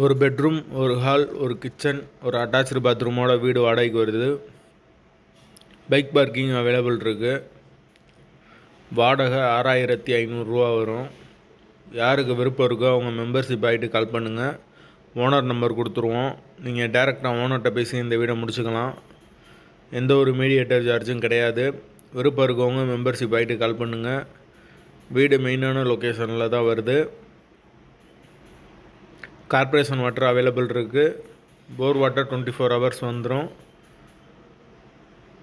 ஒரு பெட்ரூம், ஒரு ஹால், ஒரு கிச்சன், ஒரு அட்டாச்டு பாத்ரூமோட வீடு வாடகைக்கு வருது. பைக் பார்க்கிங் அவைலபிள் இருக்குது. வாடகை 6500 வரும். யாருக்கு விருப்பம் இருக்கோ அவங்க மெம்பர்ஷிப் ஆகிட்டு கால் பண்ணுங்கள். ஓனர் நம்பர் கொடுத்துருவோம். நீங்கள் டேரெக்டாக ஓனர்கிட்ட பேசி இந்த வீடை முடிச்சுக்கலாம். எந்த ஒரு மீடியேட்டர் சார்ஜும் கிடையாது. விருப்பம் இருக்கவங்க மெம்பர்ஷிப் ஆகிட்டு கால் பண்ணுங்கள். வீடு மெயினான லொக்கேஷனில் தான் வருது. கார்ப்பரேஷன் வாட்டர் அவைலபிள் இருக்குது. போர் வாட்டர் 24 ஹவர்ஸ் வந்துடும்.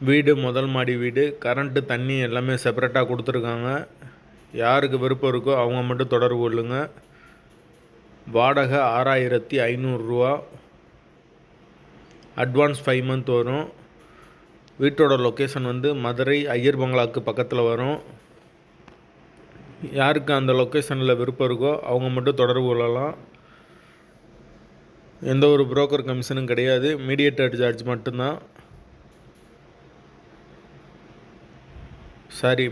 வீடு முதல் மாடி வீடு. கரண்ட்டு, தண்ணி எல்லாமே செப்பரேட்டாக கொடுத்துருக்காங்க. யாருக்கு விருப்பம் இருக்கோ அவங்க மட்டும் தொடர்பு கொள்ளுங்க. வாடகை 6500. அட்வான்ஸ் 5 மந்த் வரும். வீட்டோட லொக்கேஷன் மதுரை ஐயர் பங்களாவுக்கு பக்கத்தில் வரும். யாருக்கு அந்த லொக்கேஷனில் விருப்பம் இருக்கோ அவங்க மட்டும் தொடர்பு கொள்ளலாம். எந்த ஒரு புரோக்கர் கமிஷனும் கிடையாது. மீடியேட்டர் சார்ஜ் மட்டும்தான்.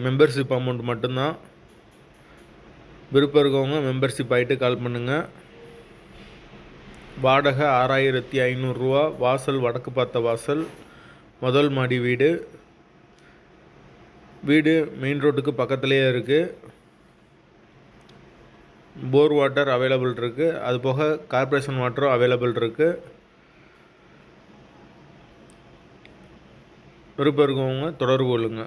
மெம்பர்ஷிப் அமௌண்ட் மட்டும்தான். விருப்பம் இருக்கவங்க மெம்பர்ஷிப் ஆகிட்டு கால் பண்ணுங்கள். வாடகை 6500. வாசல் வடக்கு பார்த்த வாசல். முதல் மாடி வீடு. வீடு மெயின் ரோட்டுக்கு பக்கத்துலேயே இருக்குது. போர் வாட்டர் அவைலபிள் இருக்குது. அது போக கார்ப்பரேஷன் வாட்டரும் அவைலபிள் இருக்குது. விருப்பம் இருக்கவங்க தொடர்பு கொள்ளுங்கள்.